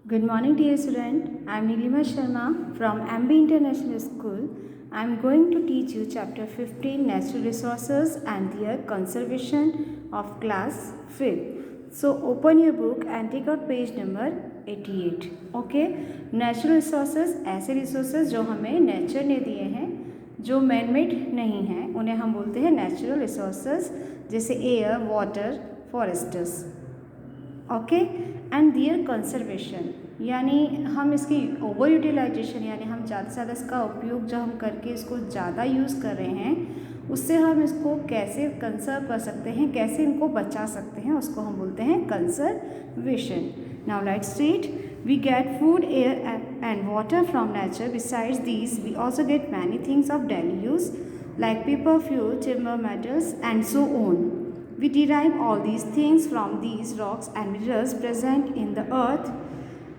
Good morning, dear student. I am Nilima Sharma from MB International School. I am going to teach you chapter 15 Natural Resources and their Conservation of class 5th. So open your book and take out page number 88. Okay? Natural resources ऐसे resources जो हमें nature ने दिए हैं, जो man made नहीं हैं, उन्हें हम बोलते हैं नेचुरल रिसोर्सेज, जैसे air, water, forests. Okay. And their conservation, यानी हम इसकी ओवर यूटिलाइजेशन, यानी हम ज़्यादा से ज़्यादा इसका उपयोग जो हम करके इसको ज़्यादा यूज़ कर रहे हैं, उससे हम इसको कैसे कंजर्व कर सकते हैं, कैसे इनको बचा सकते हैं, उसको हम बोलते हैं conservation. Now let's read. We get food, air and water from nature. Besides these, we also get many things of daily use like paper, fuel, timber, metals and so on. We derive all these things from these rocks and minerals present in the earth,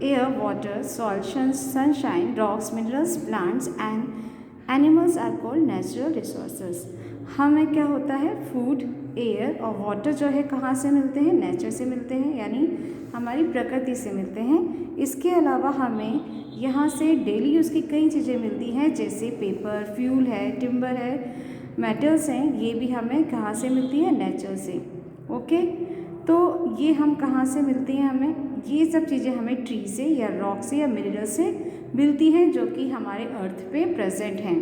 air, water, soil, sunshine, rocks, minerals, plants and animals are called natural resources. हमें क्या होता है, food, air और water जो है कहाँ से मिलते हैं, नेचर से मिलते हैं, यानी हमारी प्रकृति से मिलते हैं. इसके अलावा हमें यहाँ से डेली यूज़ की कई चीज़ें मिलती हैं, जैसे पेपर, फ्यूल है, टिम्बर है, मेटल्स हैं. ये भी हमें कहाँ से मिलती है, नेचर से. ओके. तो ये हम कहाँ से मिलती हैं, हमें ये सब चीज़ें हमें ट्री से या रॉक से या मिनरल से मिलती हैं, जो कि हमारे अर्थ पे प्रेजेंट हैं.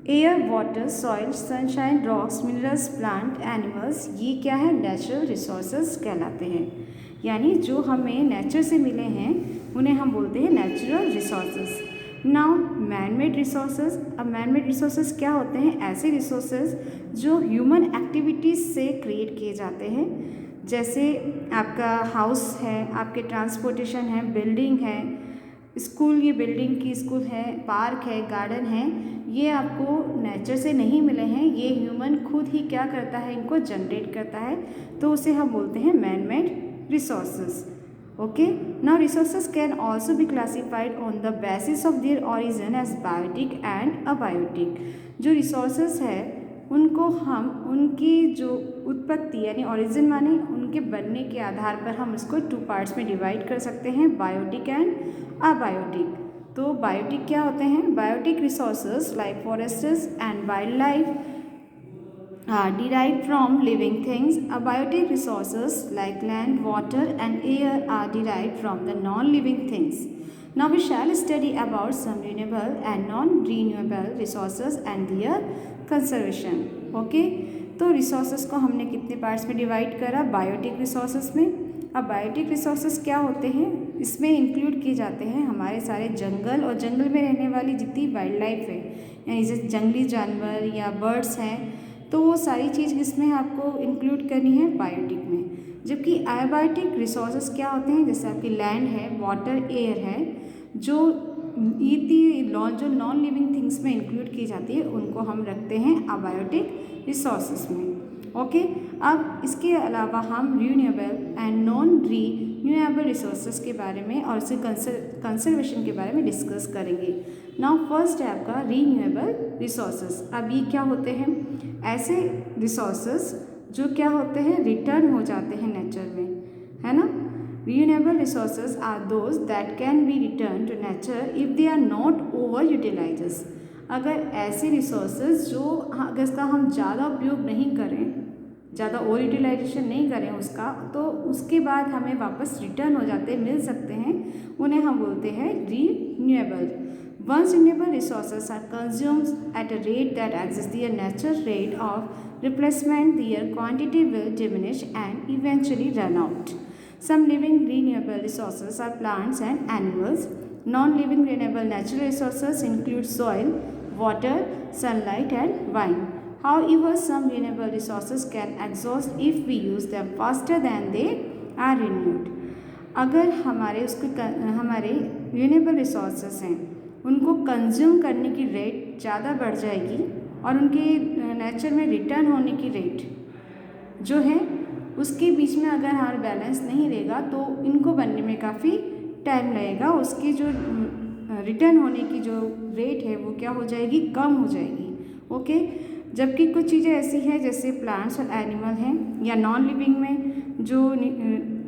Air, water, soil, sunshine, rocks, minerals, plant, animals, ये क्या है, नेचुरल रिसोर्सेज कहलाते हैं. यानी जो हमें नेचर से मिले हैं उन्हें हम बोलते हैं natural resources. Now man made resources. अब मैन मेड रिसोर्सेज क्या होते हैं, ऐसे रिसोर्सेज जो ह्यूमन एक्टिविटीज़ से क्रिएट किए जाते हैं, जैसे आपका हाउस है, आपके ट्रांसपोर्टेशन है, बिल्डिंग है, स्कूल, ये बिल्डिंग की स्कूल है, पार्क है, गार्डन है, ये आपको नेचर से नहीं मिले हैं, ये ह्यूमन खुद ही क्या करता है, इनको जनरेट करता है, तो उसे हम बोलते हैं man made resources. Okay. Now resources can also be classified on the basis of their origin as biotic and abiotic. जो रिसोर्सेज है उनको हम उनकी जो उत्पत्ति यानी ओरिजिन माने उनके बनने के आधार पर हम उसको 2 पार्ट्स में डिवाइड कर सकते हैं, बायोटिक एंड अबायोटिक. तो बायोटिक क्या होते हैं, biotic resources like forests and wildlife are derived from living things. Abiotic resources like land, water and air are derived from the non-living things. Now we shall study about some renewable and non-renewable resources and their conservation. Okay? तो resources को हमने कितने parts में divide करा, biotic resources में. अब biotic resources क्या होते हैं, इसमें इंक्लूड किए जाते हैं हमारे सारे जंगल और जंगल में रहने वाली जितनी वाइल्ड लाइफ है, यानी जैसे जंगली जानवर या बर्ड्स हैं, तो वो सारी चीज़ इसमें आपको इंक्लूड करनी है बायोटिक में. जबकि अबायोटिक रिसोर्सेज क्या होते हैं, जैसे आपकी लैंड है, वाटर, एयर है, जो जो नॉन लिविंग थिंग्स में इंक्लूड की जाती है, उनको हम रखते हैं अबायोटिक रिसोर्सेज में. ओके. अब इसके अलावा हम renewable and non renewable resources के बारे में और उसके कंजर्वेशन के बारे में डिस्कस करेंगे. नाउ फर्स्ट है आपका रीन्यूएबल रिसोर्सेज. अब ये क्या होते हैं, ऐसे रिसोर्सेज जो क्या होते हैं, रिटर्न हो जाते हैं नेचर में, है ना. Renewable resources are those that can be returned to nature if they are not over utilized. अगर ऐसे रिसोर्सेज जो अगर इसका हम ज़्यादा उपयोग नहीं करें, ज़्यादा ओवर यूटिलाइजेशन नहीं करें उसका, तो उसके बाद हमें वापस रिटर्न हो जाते, मिल सकते हैं, उन्हें हम बोलते हैं renewable. Once renewable resources are consumed at a rate that exceeds their natural rate of replacement, their quantity will diminish and eventually run out. Some living renewable resources are plants and animals. Non-living renewable natural resources include soil, water, sunlight and wind. However, some renewable resources can exhaust if we use them faster than they are renewed. अगर हमारे renewable resources हैं, उनको consume करने की rate ज़्यादा बढ़ जाएगी और उनके नेचर में रिटर्न होने की रेट जो है उसके बीच में अगर हमारा बैलेंस नहीं रहेगा, तो इनको बनने में काफ़ी टाइम लगेगा, उसकी जो रिटर्न होने की जो रेट है वो क्या हो जाएगी, कम हो जाएगी. ओके. जबकि कुछ चीज़ें ऐसी हैं जैसे प्लांट्स और एनिमल हैं या नॉन लिविंग में जो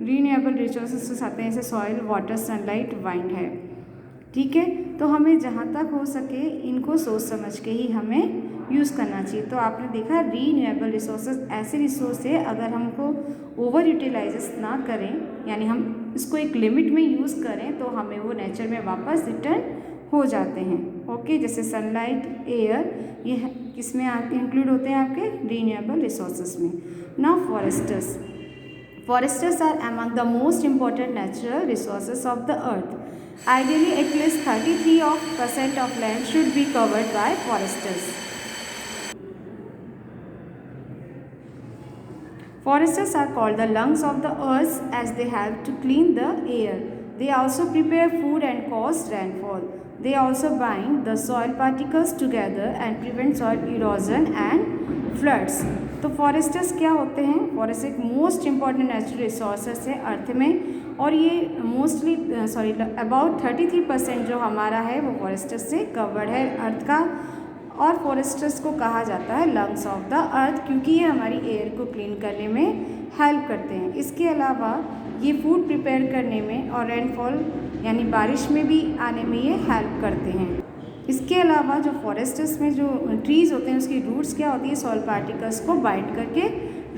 रीन्यूएबल रिसोर्सेज आते हैं, जैसे सॉइल, वाटर, सनलाइट, वाइंड है। ठीक है, तो हमें जहाँ तक हो सके इनको सोच समझ के ही हमें यूज़ करना चाहिए। तो आपने देखा रीन्यूएबल रिसोर्सेज ऐसे रिसोर्स है, अगर हमको ओवर यूटिलाइज ना करें, यानी हम इसको एक लिमिट में यूज़ करें, तो हमें वो नेचर में वापस रिटर्न हो जाते हैं। ओके, जैसे सनलाइट, एयर, ये किसमें इंक्लूड होते हैं आपके रीन्यूएबल रिसोर्सेज में। Now Forester's, forests are among the most important natural resources of the earth. Ideally, at least 33% of land should be covered by forests. Forests are called the lungs of the earth as they help to clean the air. They also prepare food and cause rainfall. They also bind the soil particles together and prevent soil erosion and floods. तो Forester's क्या होते हैं? Forest एक most important natural resources है अर्थ में, और ये mostly about 33% जो हमारा है वो फॉरेस्टर्स से कवर्ड है अर्थ का। और फॉरेस्टर्स को कहा जाता है लंग्स ऑफ द अर्थ, क्योंकि ये हमारी एयर को क्लीन करने में हेल्प करते हैं। इसके अलावा ये फूड प्रिपेयर करने में और रेनफॉल यानी बारिश में भी आने में ये हेल्प करते हैं। इसके अलावा जो फॉरेस्ट्स में जो ट्रीज़ होते हैं उसकी रूट्स क्या होती है, सॉइल पार्टिकल्स को बाइंड करके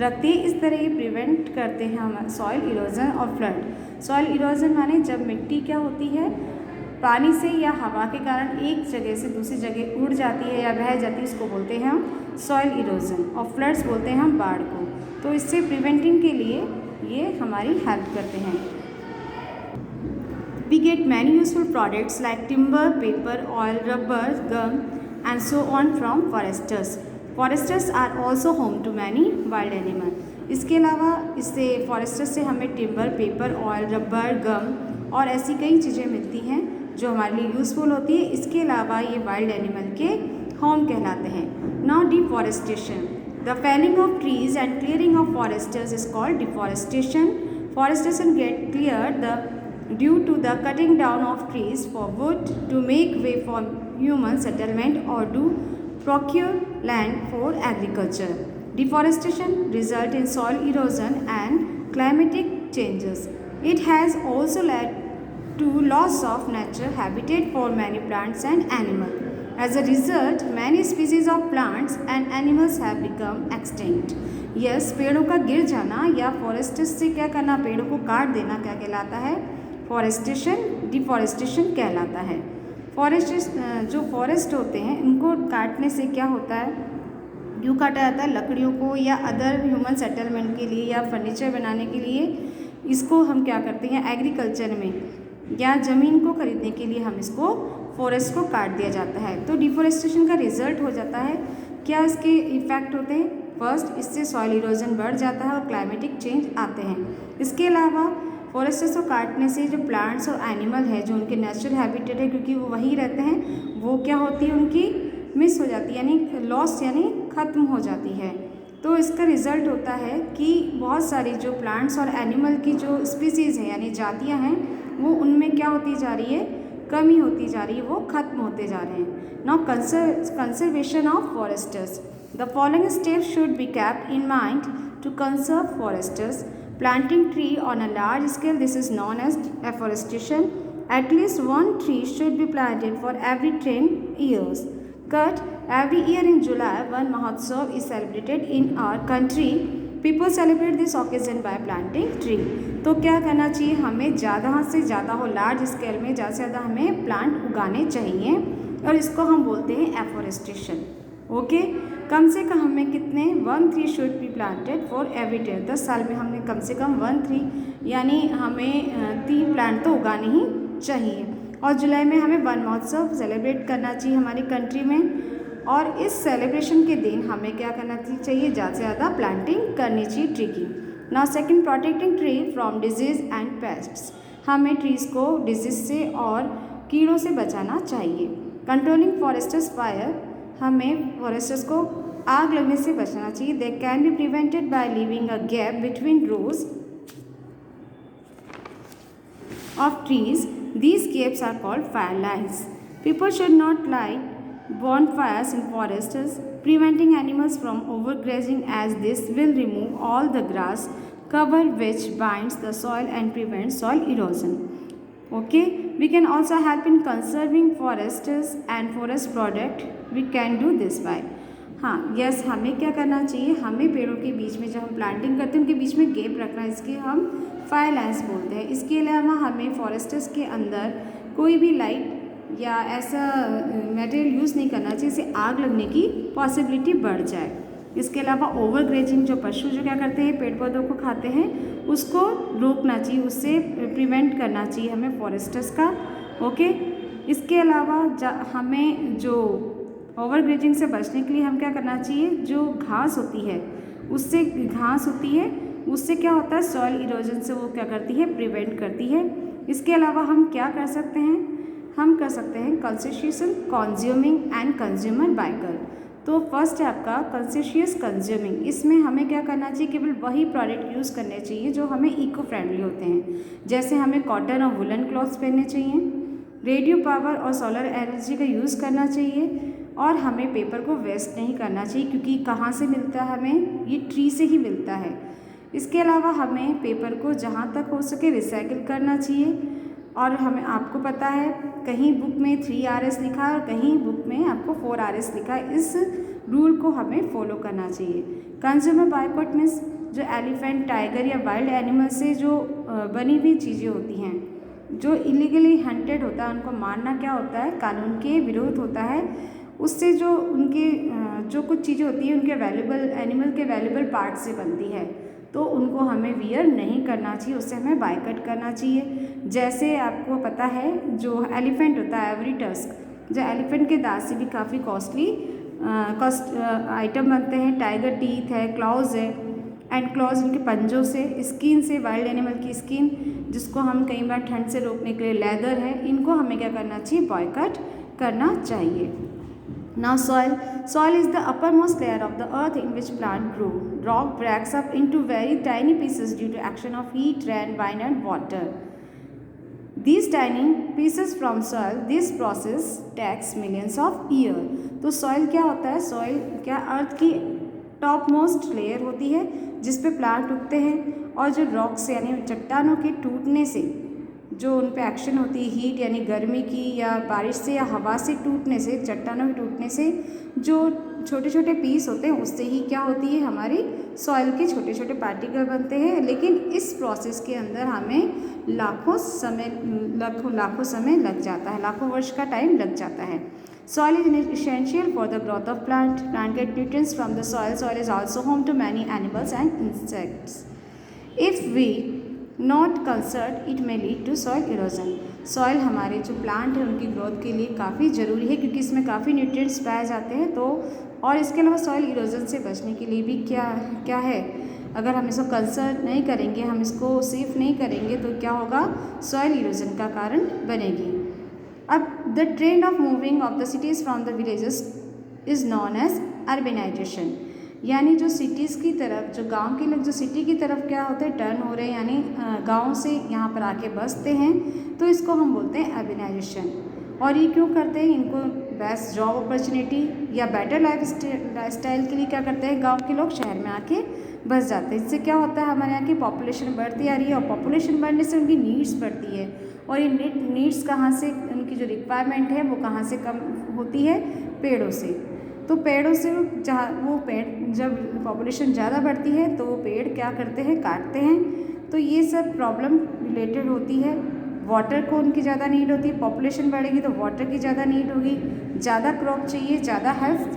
रखती है। इस तरह ये प्रिवेंट करते हैं हम सॉइल इरोजन और फ्लड। सॉइल इरोजन माने जब मिट्टी क्या होती है, पानी से या हवा के कारण एक जगह से दूसरी जगह उड़ जाती है या बह जाती है, इसको बोलते हैं हम सॉइल इरोजन। और फ्लड्स बोलते हैं हम बाढ़ को। तो इससे प्रिवेंटिंग के लिए ये हमारी हेल्प करते हैं। We get many useful products like timber, paper, oil, rubber, gum and so on from forests. Forests are also home to many wild animals. इसके अलावा इससे फॉरेस्ट्स से हमें टिम्बर, पेपर, ऑयल, रबर, गम और ऐसी कई चीज़ें मिलती हैं जो हमारे लिए यूज़फुल होती है। इसके अलावा ये वाइल्ड एनिमल के होम कहलाते हैं। Now deforestation, the felling of trees and clearing of forests is called deforestation. Forestation get cleared due to the cutting down of trees for wood to make way for human settlement or to procure land for agriculture. Deforestation results in soil erosion and climatic changes. It has also led to loss of natural habitat for many plants and animals. As a result, many species of plants and animals have become extinct. Yes, पेड़ों का गिर जाना या forest से क्या करना, पेड़ों को काट देना क्या कहलाता है, फॉरेस्टेशन, डिफॉरेस्टेशन कहलाता है। जो फॉरेस्ट होते हैं इनको काटने से क्या होता है, क्यों काटा जाता है, लकड़ियों को या अदर ह्यूमन सेटलमेंट के लिए या फर्नीचर बनाने के लिए इसको हम क्या करते हैं, एग्रीकल्चर में या ज़मीन को खरीदने के लिए हम इसको फॉरेस्ट को काट दिया जाता है। तो डिफॉरेस्टेशन का रिजल्ट हो जाता है क्या, इसके इफ़ेक्ट होते हैं, फर्स्ट इससे सॉइल इरोजन बढ़ जाता है और क्लाइमेटिक चेंज आते हैं। इसके अलावा फॉरेस्ट्स को काटने से जो प्लांट्स और एनिमल है जो उनके नेचुरल हैबिटेट है, क्योंकि वो वहीं रहते हैं, वो क्या होती है, उनकी मिस हो जाती है, यानी लॉस यानी ख़त्म हो जाती है। तो इसका रिज़ल्ट होता है कि बहुत सारी जो प्लांट्स और एनिमल की जो स्पीसीज़ हैं यानी जातियाँ हैं वो उनमें क्या होती जा रही है, कमी होती जा रही है, वो ख़त्म होते जा रहे हैं। Now conservation of forests, the following steps should be kept in mind to conserve forests. Planting tree on a large scale, this is known as afforestation. At least one tree should be planted for every 10 years. Cut, every year in July, one Mahotsav is celebrated in our country. People celebrate this occasion by planting tree. तो क्या करना चाहिए, हमें ज़्यादा से ज़्यादा हो, large scale में ज़्यादा से ज़्यादा हमें प्लांट उगाने चाहिए और इसको हम बोलते हैं एफोरेस्टेशन। ओके, कम से कम हमें कितने, 1 tree should be planted for every 10 साल में हमने कम से कम 1 tree यानी हमें 3 प्लांट तो उगाने ही चाहिए। और जुलाई में हमें वन महोत्सव सेलिब्रेट करना चाहिए हमारी कंट्री में, और इस सेलिब्रेशन के दिन हमें क्या करना चाहिए, ज़्यादा से ज़्यादा प्लांटिंग करनी चाहिए ट्री की। Now second, protecting tree from disease and pests, हमें ट्रीज़ को डिजीज़ से और कीड़ों से बचाना चाहिए। कंट्रोलिंग फॉरेस्ट्स फायर, हमें फॉरेस्ट्स को आग लगने से बचना चाहिए। They can be prevented by leaving a gap between rose of trees. These gaps are called fire lines. People should not light bonfires in forests, preventing animals from overgrazing as this will remove all the grass cover which binds the soil and prevents soil erosion. Okay, we can also help in conserving forests and forest product. We can do this by हाँ yes, हमें क्या करना चाहिए, हमें पेड़ों के बीच में जब हम प्लांटिंग करते हैं उनके बीच में गैप रखना है, इसके हम फायर लाइन्स बोलते हैं। इसके अलावा हमें फॉरेस्ट्स के अंदर कोई भी लाइट या ऐसा मटेरियल यूज़ नहीं करना चाहिए जिससे आग लगने की पॉसिबिलिटी बढ़ जाए। इसके अलावा ओवर ग्रेजिंग, जो पशु जो क्या करते हैं पेड़ पौधों को खाते हैं, उसको रोकना चाहिए, उससे प्रिवेंट करना चाहिए हमें फॉरेस्ट्स का। ओके, इसके अलावा हमें जो ओवर ग्रेजिंग से बचने के लिए हम क्या करना चाहिए, जो घास होती है उससे क्या होता है, सॉइल इरोजन से वो क्या करती है, प्रिवेंट करती है। इसके अलावा हम क्या कर सकते हैं, हम कर सकते हैं consistent consuming and consumer biker. तो फर्स्ट है आपका कंसिशियस कंज्यूमिंग। इसमें हमें क्या करना चाहिए, केवल वही प्रोडक्ट यूज़ करने चाहिए जो हमें इको फ्रेंडली होते हैं। जैसे हमें कॉटन और वुलन क्लॉथ्स पहनने चाहिए, रेडियो पावर और सोलर एनर्जी का यूज़ करना चाहिए, और हमें पेपर को वेस्ट नहीं करना चाहिए, क्योंकि कहाँ से मिलता है हमें, ये ट्री से ही मिलता है। इसके अलावा हमें पेपर को जहाँ तक हो सके रिसाइकिल करना चाहिए। और हमें, आपको पता है कहीं बुक में 3 RS लिखा है और कहीं बुक में आपको 4 RS लिखा है, इस रूल को हमें फॉलो करना चाहिए। कंज्यूमर बायकॉट मीन्स जो एलिफेंट, टाइगर या वाइल्ड एनिमल से जो बनी हुई चीज़ें होती हैं, जो इलीगली हंटेड होता है, उनको मारना क्या होता है, कानून के विरोध होता है। उससे जो उनके जो कुछ चीज़ें होती हैं उनके वैल्यूबल एनिमल के वैल्यूबल पार्ट से बनती है, तो उनको हमें वियर नहीं करना चाहिए, उससे हमें बायकट करना चाहिए। जैसे आपको पता है जो एलिफेंट होता है, एवरी टस्क, जो एलिफेंट के दांत से भी काफ़ी कॉस्टली आइटम बनते हैं। टाइगर टीथ है, क्लॉज है, एंड क्लॉज उनके पंजों से, स्किन से, वाइल्ड एनिमल की स्किन, जिसको हम कई बार ठंड से रोकने के लिए लेदर है, इनको हमें क्या करना चाहिए, बॉयकट करना चाहिए। Now soil is the uppermost layer of the earth in which plant grow. Rock breaks up into very tiny pieces due to action of heat, rain, wind and water. These tiny pieces from soil, this process takes millions of years. तो soil क्या होता है, soil क्या अर्थ की top most layer होती है जिस पे प्लांट उगते हैं, और जो रॉक्स यानी चट्टानों के टूटने से जो उन पे एक्शन होती है, हीट यानी गर्मी की या बारिश से या हवा से टूटने से, चट्टानों के टूटने से जो छोटे छोटे पीस होते हैं, उससे ही क्या होती है, हमारी सॉइल के छोटे छोटे पार्टिकल बनते हैं। लेकिन इस प्रोसेस के अंदर हमें लाखों समय लग जाता है, लाखों वर्ष का टाइम लग जाता है। Soil is essential for the growth of plant. Plant get nutrients from the soil. Soil is also home to many animals and insects. If we not conserved, it may lead to soil erosion. Soil हमारे जो plant हैं उनकी growth के लिए काफ़ी ज़रूरी है, क्योंकि इसमें काफ़ी न्यूट्रिएंट्स पाए जाते हैं। तो और इसके अलावा सॉइल इरोजन से बचने के लिए भी क्या है, अगर हम इसको कंसर्व नहीं करेंगे, हम इसको सेफ नहीं करेंगे, तो क्या होगा, सॉइल इरोजन का कारण बनेगी। अब the trend of moving of the cities from the villages is known as urbanisation, यानी जो सिटीज़ की तरफ, जो गांव के लोग जो सिटी की तरफ क्या होते हैं, टर्न हो रहे हैं, यानी गांव से यहाँ पर आके बसते हैं, तो इसको हम बोलते हैं अर्बेनाइजेशन। और ये क्यों करते हैं, इनको बेस्ट जॉब अपॉर्चुनिटी या बेटर लाइफ स्टाइल के लिए क्या करते हैं, गांव के लोग शहर में आके बस जाते हैं। इससे क्या होता है, हमारे यहाँ की पॉपुलेशन बढ़ती आ रही है, और पॉपुलेशन बढ़ने से उनकी नीड्स बढ़ती है, और ये नीड्स कहाँ से, उनकी जो रिक्वायरमेंट है वो कहाँ से कम होती है, पेड़ों से। तो पेड़ों से जब पॉपुलेशन ज़्यादा बढ़ती है तो वो पेड़ क्या करते हैं, काटते हैं। तो ये सब प्रॉब्लम रिलेटेड होती है। वाटर को उनकी ज़्यादा नीड होती है, पॉपुलेशन बढ़ेगी तो वाटर की ज़्यादा नीड होगी, ज़्यादा क्रॉप चाहिए, ज़्यादा हेल्थ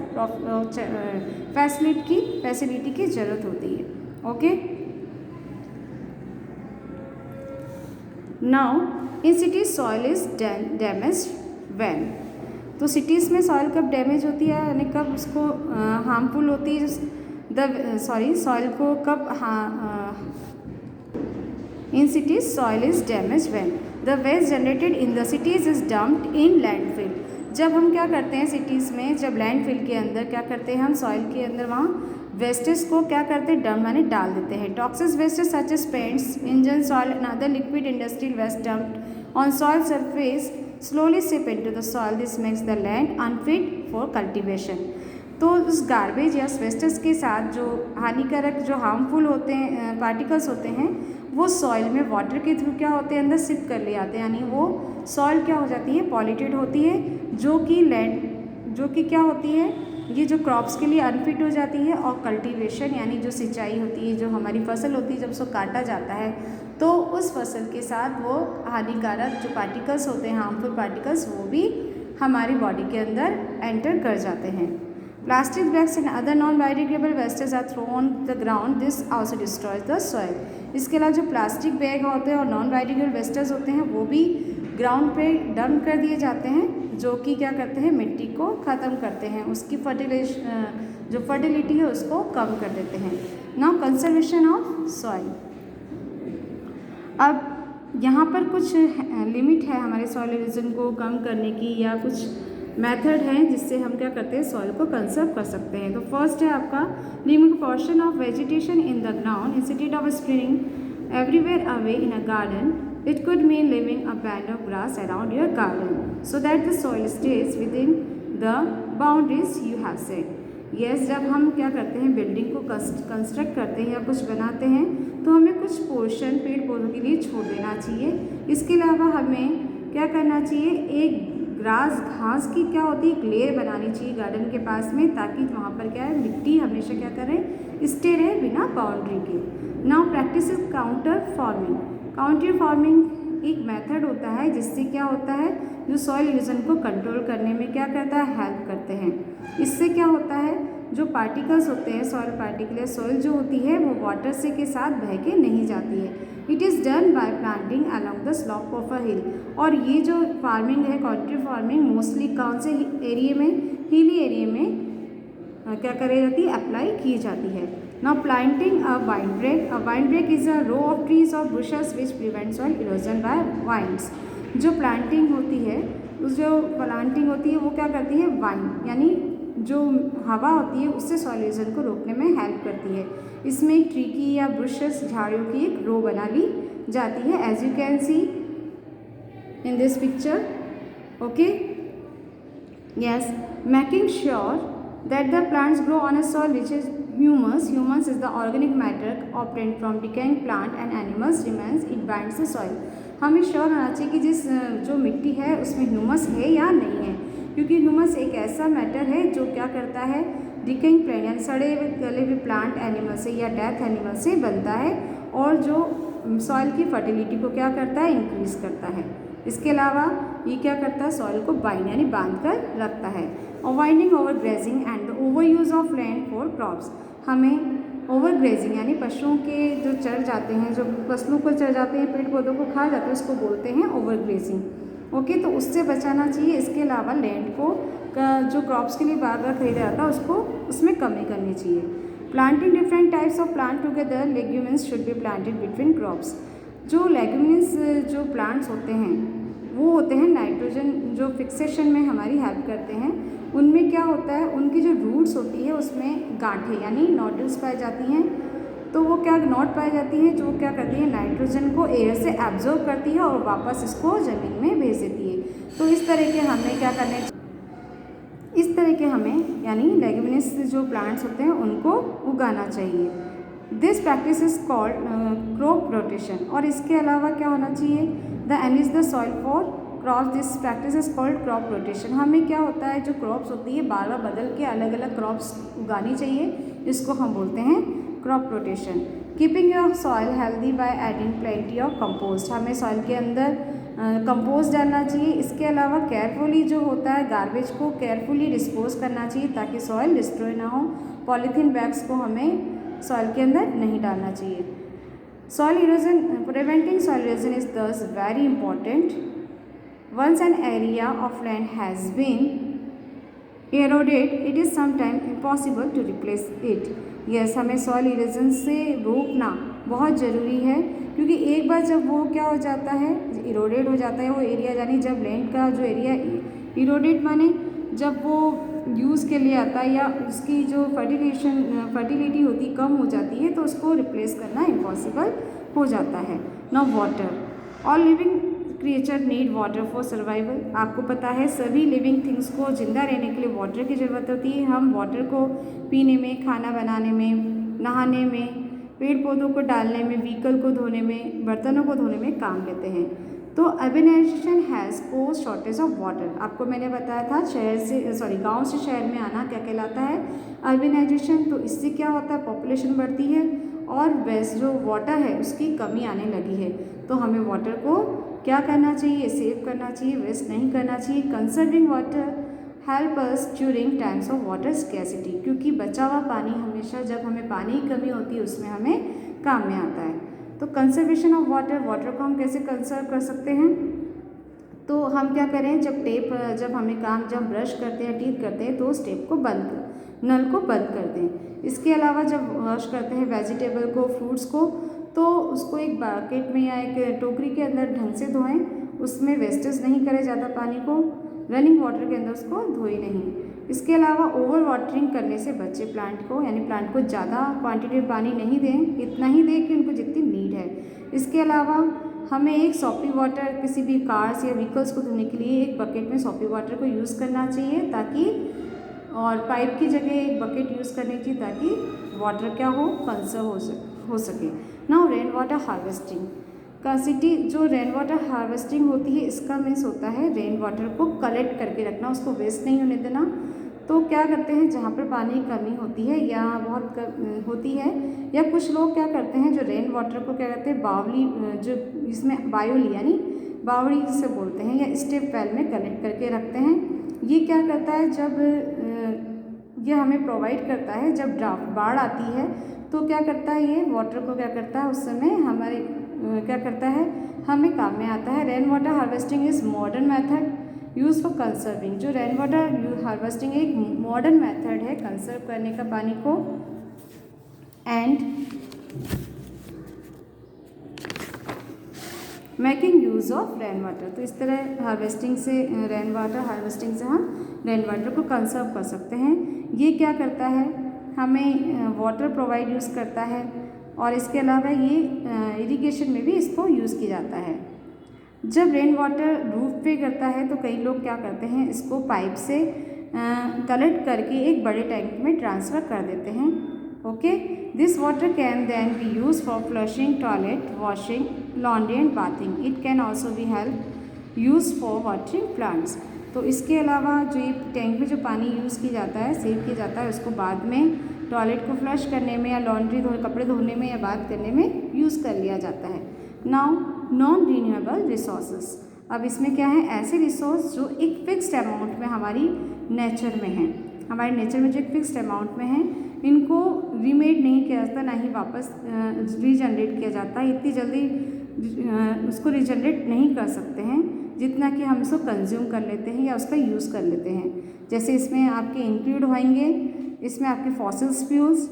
फैसिलिटी की ज़रूरत होती है। Okay, now in cities soil is damaged when, तो सिटीज़ में सॉइल कब डैमेज होती है, यानी कब उसको हार्मफुल होती है, सॉइल को कब in cities soil is damage when the waste generated in the cities is dumped in landfill. जब हम क्या करते हैं सिटीज़ में, जब लैंडफिल के अंदर क्या करते हैं, हम सॉइल के अंदर वहाँ वेस्टेज को क्या करते हैं, डंप माने डाल देते हैं। Toxic wastage such as paints, engine soil and other liquid industrial waste dumped on soil surface slowly seep into the soil. This makes the land unfit for cultivation. तो उस गार्बेज या एस्बेस्टस के साथ जो हानिकारक जो हार्मफुल होते हैं पार्टिकल्स होते हैं वो सॉइल में वाटर के थ्रू क्या होते हैं अंदर सिप कर ले आते हैं, यानी वो सॉइल क्या हो जाती है पॉल्यूटेड होती है, जो कि क्या होती है ये जो क्रॉप्स के लिए अनफिट हो जाती है। और कल्टीवेशन यानी जो सिंचाई होती है, जो हमारी फसल होती है जब उसको काटा जाता है तो उस फसल के साथ वो हानिकारक जो पार्टिकल्स होते हैं हार्मफुल पार्टिकल्स वो भी हमारी बॉडी के अंदर एंटर कर जाते हैं। Plastic bags and other non biodegradable wastage are thrown on the ground, this also destroys the soil. इसके अलावा जो प्लास्टिक बैग होते हैं और नॉन बायोडिग्रेडेबल वेस्टेज होते हैं वो भी ग्राउंड पे डंप कर दिए जाते हैं, जो कि क्या करते हैं मिट्टी को ख़त्म करते हैं, उसकी जो फर्टिलिटी है उसको कम कर देते हैं। Now conservation of soil. अब यहाँ पर कुछ लिमिट है हमारे सॉइल इरोजन को कम करने की, या कुछ मेथड है जिससे हम क्या करते हैं सॉइल को कंजर्व कर सकते हैं। तो फर्स्ट है आपका limit portion of vegetation in the ground instead of spreading everywhere away in a garden. It could mean leaving a band of grass around your garden so that the soil stays within the boundaries you have set. Yes, जब हम क्या करते हैं building को construct करते हैं या कुछ बनाते हैं तो हमें कुछ पोर्शन पेड़ पौधों के लिए छोड़ देना चाहिए। इसके अलावा हमें क्या करना चाहिए, एक घास की क्या होती है एक लेयर बनानी चाहिए गार्डन के पास में, ताकि वहाँ पर क्या है मिट्टी हमेशा क्या करें स्टे रहे बिना बाउंड्री के। Now practice counter farming. Counter farming एक मेथड होता है जिससे क्या होता है जो सॉइल इरोजन को कंट्रोल करने में क्या करता है हेल्प करते हैं। इससे क्या होता है जो पार्टिकल्स होते हैं सॉइल पार्टिकल, सॉइल जो होती है वो वाटर से के साथ बह के नहीं जाती है। It is done by planting along the slope of a hill. और ये जो फार्मिंग है काउंटर फार्मिंग मोस्टली कौन से एरिया में, हिली एरिया में क्या करी जाती है अप्लाई की जाती है। Now planting a vine break. A vine break is a row of trees or bushes which prevent soil erosion by vines. जो प्लांटिंग होती है वो क्या करती है वाइन यानी जो हवा होती है उससे सॉइल इरोजन को रोकने में हेल्प करती है। इसमें एक ट्री की या बुशेस झाड़ियों की एक रो बना ली जाती है as you can see in this picture. Okay, yes, making sure that the plants grow on a soil which is humus. Humus is the organic matter obtained from decaying plant and animals remains. It binds the soil. हमें sure होना चाहिए कि जिस जो मिट्टी है उसमें humus है या नहीं है, क्योंकि ह्यूमस एक ऐसा मैटर है जो क्या करता है डिकेइंग प्लांट यानी सड़े हुए गले हुए प्लांट एनिमल से या डेथ एनिमल से बनता है और जो सॉइल की फर्टिलिटी को क्या करता है इंक्रीज करता है। इसके अलावा ये क्या करता है सॉइल को बाइंड यानी बांध कर रखता है। Avoiding over grazing and the over use of land for crops. हमें ओवर ग्रेजिंग यानी पशुओं के जो चढ़ जाते हैं, जो फसलों को चढ़ जाते हैं, पेड़ पौधों को खा जाते हैं, उसको बोलते हैं ओवर ग्रेजिंग। ओके, तो उससे बचाना चाहिए। इसके अलावा लैंड को जो क्रॉप्स के लिए बार बार खरीदा जाता है उसको उसमें कमी करनी चाहिए। Planting different types of plant together, legumes should be planted between crops. जो लेग्यूमिन्स जो प्लांट्स होते हैं वो होते हैं नाइट्रोजन जो फिक्सेशन में हमारी हेल्प करते हैं। उनमें क्या होता है उनकी जो रूट्स होती है उसमें गांठें यानी नोडल्स पाई जाती हैं, तो वो क्या नोट पाई जाती हैं जो क्या करती है नाइट्रोजन को एयर से एब्जॉर्ब करती है और वापस इसको ज़मीन में भेज देती है। तो इस तरह के हमें क्या करने यानी लेग्यूमिनस जो प्लांट्स होते हैं उनको उगाना चाहिए। This practice is called crop rotation. और इसके अलावा क्या होना चाहिए the enrich the soil for crops, this practice is called crop rotation. हमें क्या होता है जो क्रॉप्स होती है बार बार बदल के अलग अलग क्रॉप्स उगानी चाहिए, इसको हम बोलते हैं crop rotation. Keeping your soil healthy by adding plenty of compost. हमें सॉइल के अंदर कंपोस्ट डालना चाहिए। इसके अलावा केयरफुली जो होता है गार्बेज को केयरफुली डिस्पोज करना चाहिए ताकि सॉइल डिस्ट्रॉय ना हो। पॉलीथीन बैग्स को हमें सॉइल के अंदर नहीं डालना चाहिए। Soil erosion, preventing soil erosion is thus very important. Once an area of land has been eroded, it is sometimes impossible to replace it. Yes, हमें सॉइल इरोजन से रोकना बहुत ज़रूरी है, क्योंकि एक बार जब वो क्या हो जाता है इरोडेड हो जाता है वो एरिया, यानी जब लैंड का जो एरिया इरोडेड माने जब वो यूज़ के लिए आता है या उसकी जो फर्टिलिटी होती कम हो जाती है तो उसको रिप्लेस करना इम्पॉसिबल हो जाता है। Now water, all living creature need water for survival. आपको पता है सभी लिविंग थिंग्स को जिंदा रहने के लिए वाटर की ज़रूरत होती है। हम वाटर को पीने में, खाना बनाने में, नहाने में, पेड़ पौधों को डालने में, व्हीकल को धोने में, बर्तनों को धोने में काम लेते हैं। तो urbanisation has cause shortage of water. आपको मैंने बताया था गांव से शहर में आना क्या कहलाता है, अर्बनाइजेशन। तो इससे क्या होता है, पॉपुलेशन बढ़ती है और वेस्ट जो वाटर है उसकी कमी आने लगी है। तो हमें वाटर को क्या करना चाहिए, सेव करना चाहिए, वेस्ट नहीं करना चाहिए। Conserving water help us during times of water scarcity, क्योंकि बचा हुआ पानी हमेशा जब हमें पानी की कमी होती है उसमें हमें काम में आता है। तो कंजर्वेशन ऑफ वाटर, वाटर को हम कैसे कंजर्व कर सकते हैं, तो हम क्या करें, जब ब्रश करते हैं, टीथ करते हैं तो उस टेप को नल को बंद कर दें। इसके अलावा जब वॉश करते हैं वेजिटेबल को, फ्रूट्स को, तो उसको एक बाकेट में या एक टोकरी के अंदर ढंग से धोएं, उसमें वेस्टेज नहीं करें ज़्यादा पानी को, रनिंग वाटर के अंदर उसको धोए नहीं। इसके अलावा ओवर वाटरिंग करने से बचे प्लांट को, यानी प्लांट को ज़्यादा क्वांटिटी में पानी नहीं दें, इतना ही दें कि उनको जितनी नीड है। इसके अलावा हमें एक सॉपी वाटर, किसी भी कार्स या व्हीकल्स को धोने के लिए एक बकेट में सॉपी वाटर को यूज़ करना चाहिए, ताकि, और पाइप की जगह एक बकेट यूज़ करनी चाहिए ताकि वाटर क्या हो, कंजर्व हो सके। नाउ रेन वाटर हार्वेस्टिंग का जो रेन वाटर हार्वेस्टिंग होती है इसका मीन्स होता है रेन वाटर को कलेक्ट करके रखना, उसको वेस्ट नहीं होने देना। तो क्या करते हैं, जहाँ पर पानी की कमी होती है या बहुत होती है, या कुछ लोग क्या करते हैं जो रेन वाटर को क्या कहते हैं, बावली, जो इसमें बायोली यानी बावड़ी से बोलते हैं, या स्टेप वेल में कलेक्ट करके रखते हैं। ये क्या करता है, जब ये हमें प्रोवाइड करता है, जब बाढ़ आती है तो क्या करता है, ये वाटर को क्या करता है, उस समय हमारे क्या करता है, हमें काम में आता है। Rain water harvesting is modern method use for conserving. जो रेन वाटर हार्वेस्टिंग एक मॉडर्न मेथड है कंजर्व करने का पानी को, and making use of rain water. तो इस तरह हार्वेस्टिंग से, रेन वाटर हार्वेस्टिंग से हम रेन वाटर को कंजर्व कर सकते हैं। ये क्या करता है, हमें वाटर प्रोवाइड यूज़ करता है, और इसके अलावा ये इरिगेशन में भी इसको यूज़ किया जाता है। जब रेन वाटर रूफ पे करता है तो कई लोग क्या करते हैं, इसको पाइप से कलेक्ट करके एक बड़े टैंक में ट्रांसफ़र कर देते हैं। Okay, this water can then be use for flushing toilet, washing, laundry and bathing. It can also be help use for watering plants. तो इसके अलावा जो ये टैंक में जो पानी यूज़ किया जाता है, सेव किया जाता है, उसको बाद में टॉयलेट को फ्लश करने में या लॉन्ड्री कपड़े धोने में या बात करने में यूज़ कर लिया जाता है। Now non renewable resources. अब इसमें क्या है, ऐसे रिसोर्स जो एक फिक्स्ड अमाउंट में हमारी नेचर में है, हमारे नेचर में जो एक फिक्स्ड अमाउंट में है, इनको रीमेड नहीं किया जाता, ना ही वापस रीजनरेट किया जाता। इतनी जल्दी उसको रीजनरेट नहीं कर सकते हैं जितना कि हम इसको कंज्यूम कर लेते हैं या उसका यूज़ कर लेते हैं। जैसे इसमें आपके इंक्लूड होंगे, इसमें आपके फॉसिल्स फ्यूल्स।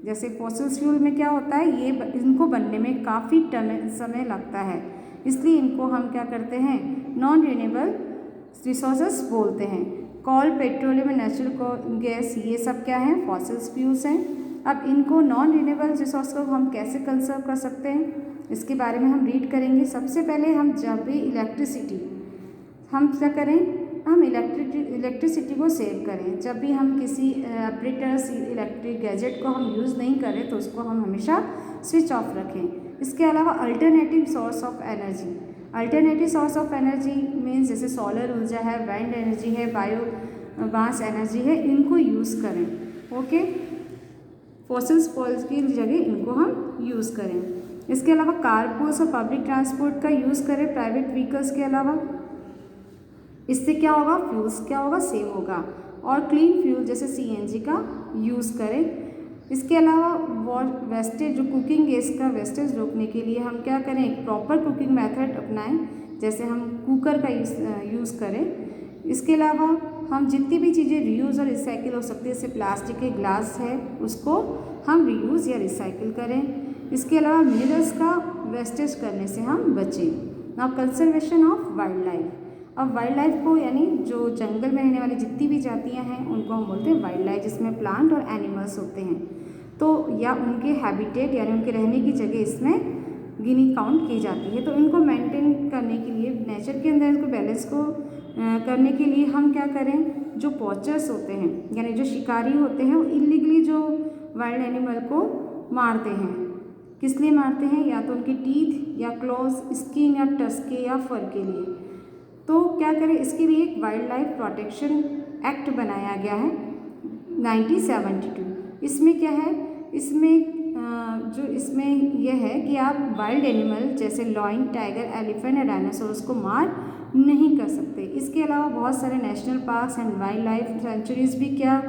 जैसे फॉसिल्स फ्यूल में क्या होता है, ये इनको बनने में काफ़ी समय लगता है, इसलिए इनको हम क्या करते हैं, नॉन रिन्यूएबल रिसोर्सेज बोलते हैं। कोल, पेट्रोलियम, नेचुरल गैस, ये सब क्या है, फॉसिल्स फ्यूल्स हैं। अब इनको नॉन रिन्यूएबल रिसोर्स को हम कैसे कंजर्व कर सकते हैं, इसके बारे में हम रीड करेंगे। सबसे पहले हम जब भी इलेक्ट्रिसिटी, हम क्या करें, हम इलेक्ट्रिसिटी को सेव करें। जब भी हम किसी ऑपरेटर्स इलेक्ट्रिक गैजेट को हम यूज़ नहीं करें तो उसको हम हमेशा स्विच ऑफ रखें। इसके अलावा alternative source of energy, alternative source of energy means जैसे सोलर ऊर्जा है, विंड एनर्जी है, बायोमास एनर्जी है, इनको यूज़ करें। ओके, फॉसिल्स फ्यूल्स की जगह इनको हम यूज़ करें। इसके अलावा कारपूल्स और पब्लिक ट्रांसपोर्ट का यूज़ करें प्राइवेट व्हीकल्स के अलावा। इससे क्या होगा, फ्यूल्स क्या होगा, सेव होगा। और क्लीन फ्यूल जैसे सीएनजी का यूज़ करें। इसके अलावा वेस्टेज, जो कुकिंग गैस का वेस्टेज रोकने के लिए हम क्या करें, एक प्रॉपर कुकिंग मेथड अपनाएं, जैसे हम कुकर का यूज़ करें। इसके अलावा हम जितनी भी चीज़ें रीयूज़ और रिसाइकिल हो सकती है, जैसे प्लास्टिक के ग्लास है उसको हम रीयूज़ या रिसाइकिल करें। इसके अलावा मिनरल्स का वेस्टेज करने से हम बचें। Now conservation of wild life. अब वाइल्ड लाइफ को, यानी जो जंगल में रहने वाली जितनी भी जातियां हैं उनको हम बोलते हैं वाइल्ड लाइफ, जिसमें प्लांट और एनिमल्स होते हैं। तो या उनके हैबिटेट यानी उनके रहने की जगह इसमें गिनी काउंट की जाती है। तो इनको मेंटेन करने के लिए, नेचर के अंदर इसको बैलेंस को करने के लिए हम क्या करें, जो पॉचर्स होते हैं यानी जो शिकारी होते हैं वो इलीगली जो वाइल्ड एनिमल को मारते हैं। किस लिए मारते हैं, या तो उनकी टीथ या क्लॉज, स्किन या टस्क के या फर के लिए। तो क्या करें, इसके लिए एक वाइल्ड लाइफ प्रोटेक्शन एक्ट बनाया गया है 1972। इसमें क्या है, इसमें यह है कि आप वाइल्ड एनिमल जैसे लॉयन, टाइगर, एलिफेंट या डायनासोर्स को मार नहीं कर सकते। इसके अलावा बहुत सारे national parks and wild life sanctuaries भी क्या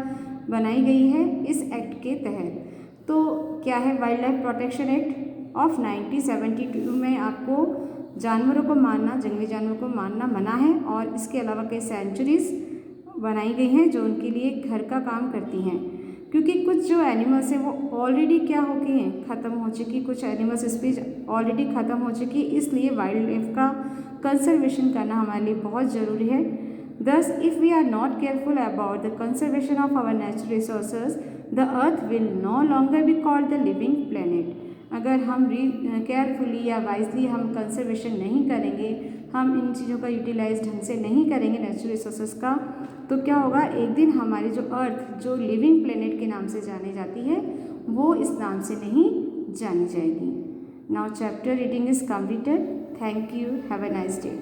बनाई गई है इस एक्ट के तहत। तो क्या है, wild life protection act of 1972 में आपको जानवरों को मारना, जंगली जानवरों को मारना मना है, और इसके अलावा कई सेंचुरीज बनाई गई हैं जो उनके लिए घर का काम करती हैं। क्योंकि कुछ जो एनिमल्स हैं वो ऑलरेडी क्या हो गए हैं, ख़त्म हो चुकी, कुछ एनिमल्स स्पीच ऑलरेडी ख़त्म हो चुकी, इसलिए वाइल्ड लाइफ का कंजर्वेशन करना हमारे लिए बहुत ज़रूरी है। Thus, if we are not careful about the conservation of our natural resources, the earth will no longer be called the living planet. अगर हम केयरफुली या वाइजली हम कंजर्वेशन नहीं करेंगे, हम इन चीज़ों का यूटिलाइज ढंग से नहीं करेंगे नेचुरल रिसोर्सेज का, तो क्या होगा, एक दिन हमारी जो अर्थ जो लिविंग प्लेनेट के नाम से जानी जाती है वो इस नाम से नहीं जानी जाएगी। Now chapter reading is completed. Thank you. Have a nice day.